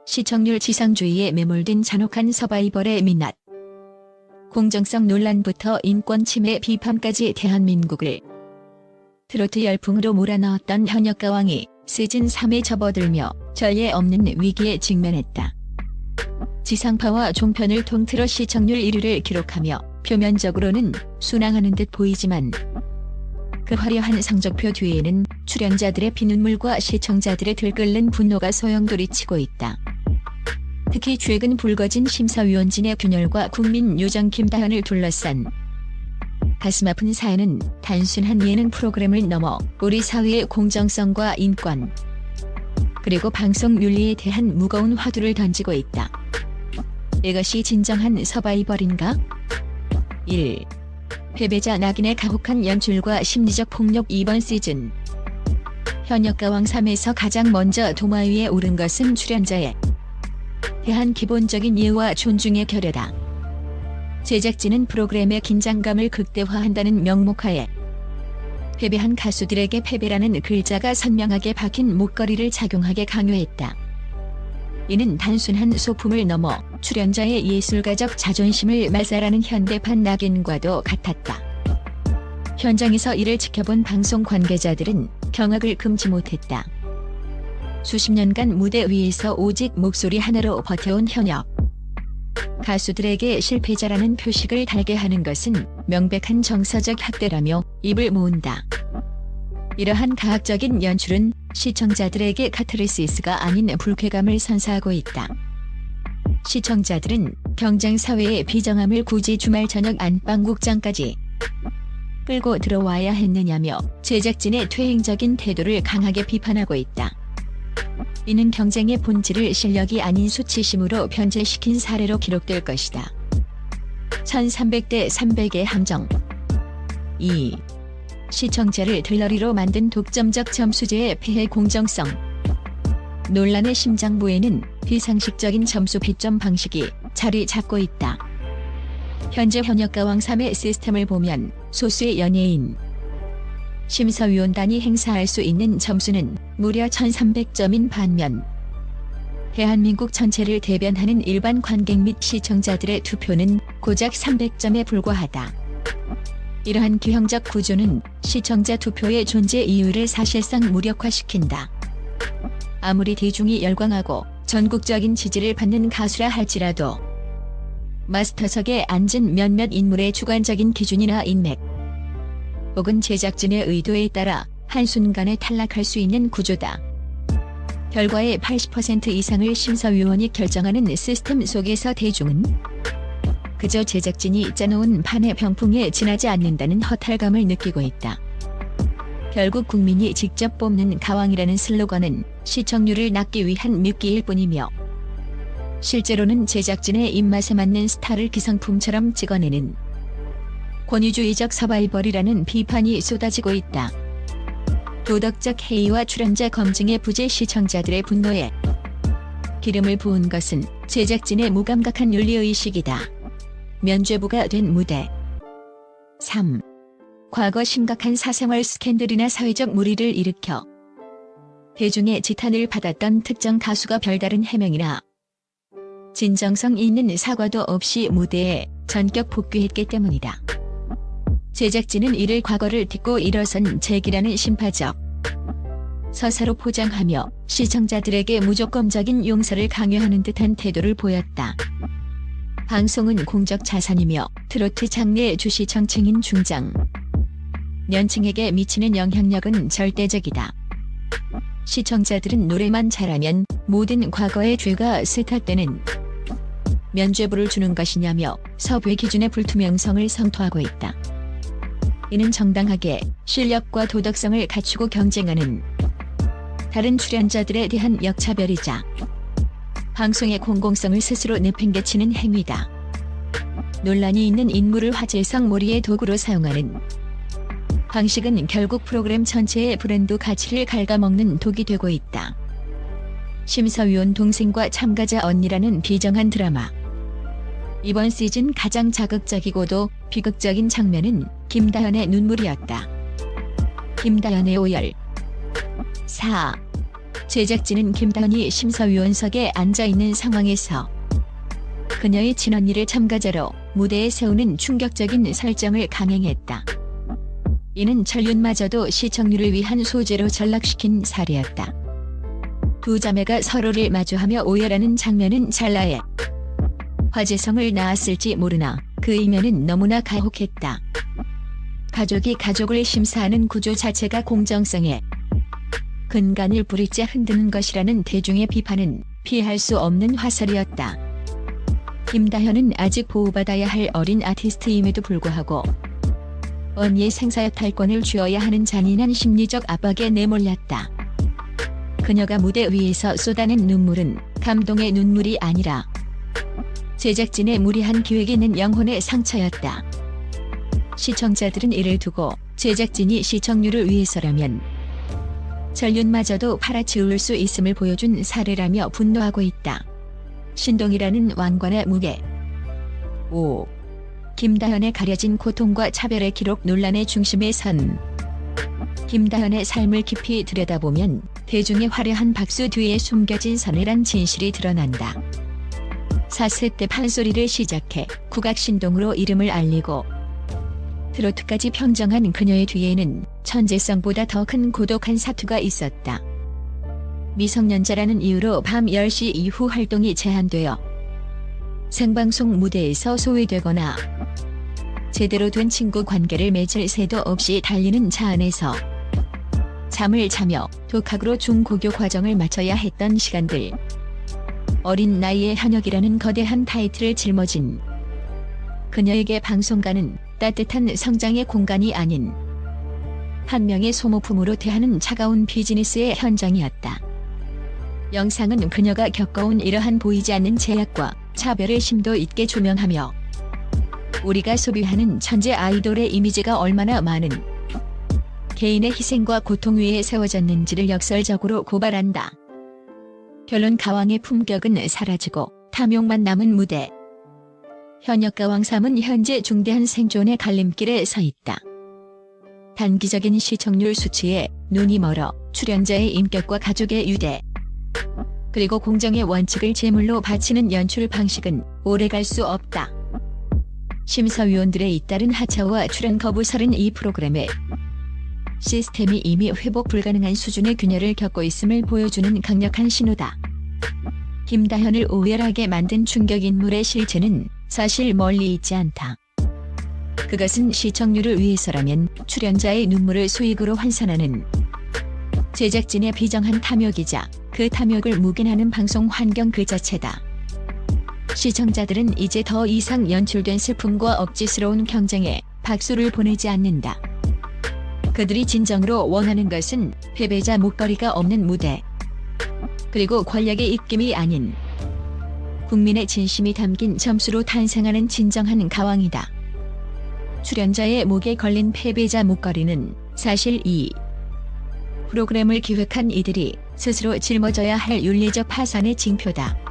시청률 지상주의에 매몰된 잔혹한 서바이벌의 민낯. 공정성 논란부터 인권 침해 비판까지 대한민국을 트로트 열풍으로 몰아넣었던 현역가왕이 시즌3에 접어들며 전례 없는 위기에 직면했다. 지상파와 종편을 통틀어 시청률 1위를 기록하며 표면적으로는 순항하는 듯 보이지만 그 화려한 성적표 뒤에는 출연자들의 피눈물과 시청자들의 들끓는 분노가 소용돌이치고 있다. 특히 최근 불거진 심사위원진의 균열과 국민 요정 김다현을 둘러싼 가슴 아픈 사연은 단순한 예능 프로그램을 넘어 우리 사회의 공정성과 인권, 그리고 방송 윤리에 대한 무거운 화두를 던지고 있다. 이것이 진정한 서바이벌인가? 1. 패배자 낙인의 가혹한 연출과 심리적 폭력. 이번 시즌 현역가왕 3에서 가장 먼저 도마 위에 오른 것은 출연자에 대한 기본적인 예우와 존중의 결여다. 제작진은 프로그램의 긴장감을 극대화한다는 명목하에 패배한 가수들에게 패배라는 글자가 선명하게 박힌 목걸이를 착용하게 강요했다. 이는 단순한 소품을 넘어 출연자의 예술가적 자존심을 말살하는 현대판 낙인과도 같았다. 현장에서 이를 지켜본 방송 관계자들은 경악을 금치 못했다. 수십 년간 무대 위에서 오직 목소리 하나로 버텨온 현역 가수들에게 실패자라는 표식을 달게 하는 것은 명백한 정서적 학대라며 입을 모은다. 이러한 가학적인 연출은 시청자들에게 카타르시스가 아닌 불쾌감을 선사하고 있다. 시청자들은 경쟁사회의 비정함을 굳이 주말 저녁 안방극장까지 끌고 들어와야 했느냐며 제작진의 퇴행적인 태도를 강하게 비판하고 있다. 이는 경쟁의 본질을 실력이 아닌 수치심으로 변질시킨 사례로 기록될 것이다. 1300대 300의 함정. 2. 시청자를 들러리로 만든 독점적 점수제의 폐해. 공정성 논란의 심장부에는 비상식적인 점수 비점 방식이 자리 잡고 있다. 현재 현역가왕 3의 시스템을 보면 소수의 연예인 심사위원단이 행사할 수 있는 점수는 무려 1300점인 반면 대한민국 전체를 대변하는 일반 관객 및 시청자들의 투표는 고작 300점에 불과하다. 이러한 규형적 구조는 시청자 투표의 존재 이유를 사실상 무력화시킨다. 아무리 대중이 열광하고 전국적인 지지를 받는 가수라 할지라도 마스터석에 앉은 몇몇 인물의 주관적인 기준이나 인맥 혹은 제작진의 의도에 따라 한순간에 탈락할 수 있는 구조다. 결과의 80% 이상을 심사위원이 결정하는 시스템 속에서 대중은 그저 제작진이 짜놓은 판의 병풍에 지나지 않는다는 허탈감을 느끼고 있다. 결국 국민이 직접 뽑는 가왕이라는 슬로건은 시청률을 낳기 위한 미끼일 뿐이며 실제로는 제작진의 입맛에 맞는 스타를 기성품처럼 찍어내는 권위주의적 서바이벌이라는 비판이 쏟아지고 있다. 도덕적 해이와 출연자 검증의 부재, 시청자들의 분노에 기름을 부은 것은 제작진의 무감각한 윤리의식이다. 면죄부가 된 무대. 3. 과거 심각한 사생활 스캔들이나 사회적 물의를 일으켜 대중의 지탄을 받았던 특정 가수가 별다른 해명이나 진정성 있는 사과도 없이 무대에 전격 복귀했기 때문이다. 제작진은 이를 과거를 딛고 일어선 재기라는 심파적 서사로 포장하며 시청자들에게 무조건적인 용서를 강요하는 듯한 태도를 보였다. 방송은 공적 자산이며 트로트 장르의 주시청층인 중장 년층에게 미치는 영향력은 절대적이다. 시청자들은 노래만 잘하면 모든 과거의 죄가 스탑되는 면죄부를 주는 것이냐며 섭외 기준의 불투명성을 성토하고 있다. 이는 정당하게 실력과 도덕성을 갖추고 경쟁하는 다른 출연자들에 대한 역차별이자 방송의 공공성을 스스로 내팽개치는 행위다. 논란이 있는 인물을 화제성 몰이의 도구로 사용하는 방식은 결국 프로그램 전체의 브랜드 가치를 갉아먹는 독이 되고 있다. 심사위원 동생과 참가자 언니라는 비정한 드라마. 이번 시즌 가장 자극적이고도 비극적인 장면은 김다현의 눈물이었다. 김다현의 오열. 4. 제작진은 김다현이 심사위원석에 앉아있는 상황에서 그녀의 친언니를 참가자로 무대에 세우는 충격적인 설정을 강행했다. 이는 전륜마저도 시청률을 위한 소재로 전락시킨 사례였다. 두 자매가 서로를 마주하며 오열하는 장면은 찰나에 화제성을 낳았을지 모르나 그 이면은 너무나 가혹했다. 가족이 가족을 심사하는 구조 자체가 공정성에 근간을 부리째 흔드는 것이라는 대중의 비판은 피할 수 없는 화살이었다. 김다현은 아직 보호받아야 할 어린 아티스트임에도 불구하고 언니의 생사여탈권을 쥐어야 하는 잔인한 심리적 압박에 내몰렸다. 그녀가 무대 위에서 쏟아낸 눈물은 감동의 눈물이 아니라 제작진의 무리한 기획이 낸 영혼의 상처였다. 시청자들은 이를 두고 제작진이 시청률을 위해서라면 전륜마저도 팔아치울 수 있음을 보여준 사례라며 분노하고 있다. 신동이라는 왕관의 무게. 5. 김다현의 가려진 고통과 차별의 기록 논란의 중심에 선 김다현의 삶을 깊이 들여다보면 대중의 화려한 박수 뒤에 숨겨진 서늘한 진실이 드러난다. 4세 때 판소리를 시작해 국악신동으로 이름을 알리고 트로트까지 평정한 그녀의 뒤에는 천재성보다 더 큰 고독한 사투가 있었다. 미성년자라는 이유로 밤 10시 이후 활동이 제한되어 생방송 무대에서 소외되거나 제대로 된 친구 관계를 맺을 새도 없이 달리는 차 안에서 잠을 자며 독학으로 중고교 과정을 마쳐야 했던 시간들. 어린 나이에 현역이라는 거대한 타이틀을 짊어진 그녀에게 방송가는 따뜻한 성장의 공간이 아닌 한 명의 소모품으로 대하는 차가운 비즈니스의 현장이었다. 영상은 그녀가 겪어온 이러한 보이지 않는 제약과 차별을 심도 있게 조명하며 우리가 소비하는 천재 아이돌의 이미지가 얼마나 많은 개인의 희생과 고통 위에 세워졌는지를 역설적으로 고발한다. 결론 가왕의 품격은 사라지고 탐욕만 남은 무대. 현역과 왕삼은 현재 중대한 생존의 갈림길에 서 있다. 단기적인 시청률 수치에 눈이 멀어 출연자의 인격과 가족의 유대 그리고 공정의 원칙을 제물로 바치는 연출 방식은 오래갈 수 없다. 심사위원들의 잇따른 하차와 출연 거부설은 이 프로그램의 시스템이 이미 회복 불가능한 수준의 균열을 겪고 있음을 보여주는 강력한 신호다. 김다현을 오열하게 만든 충격인물의 실체는 사실 멀리 있지 않다. 그것은 시청률을 위해서라면 출연자의 눈물을 수익으로 환산하는 제작진의 비정한 탐욕이자 그 탐욕을 묵인하는 방송 환경 그 자체다. 시청자들은 이제 더 이상 연출된 슬픔과 억지스러운 경쟁에 박수를 보내지 않는다. 그들이 진정으로 원하는 것은 패배자 목걸이가 없는 무대, 그리고 권력의 입김이 아닌 국민의 진심이 담긴 점수로 탄생하는 진정한 가왕이다. 출연자의 목에 걸린 패배자 목걸이는 사실 이 프로그램을 기획한 이들이 스스로 짊어져야 할 윤리적 파산의 징표다.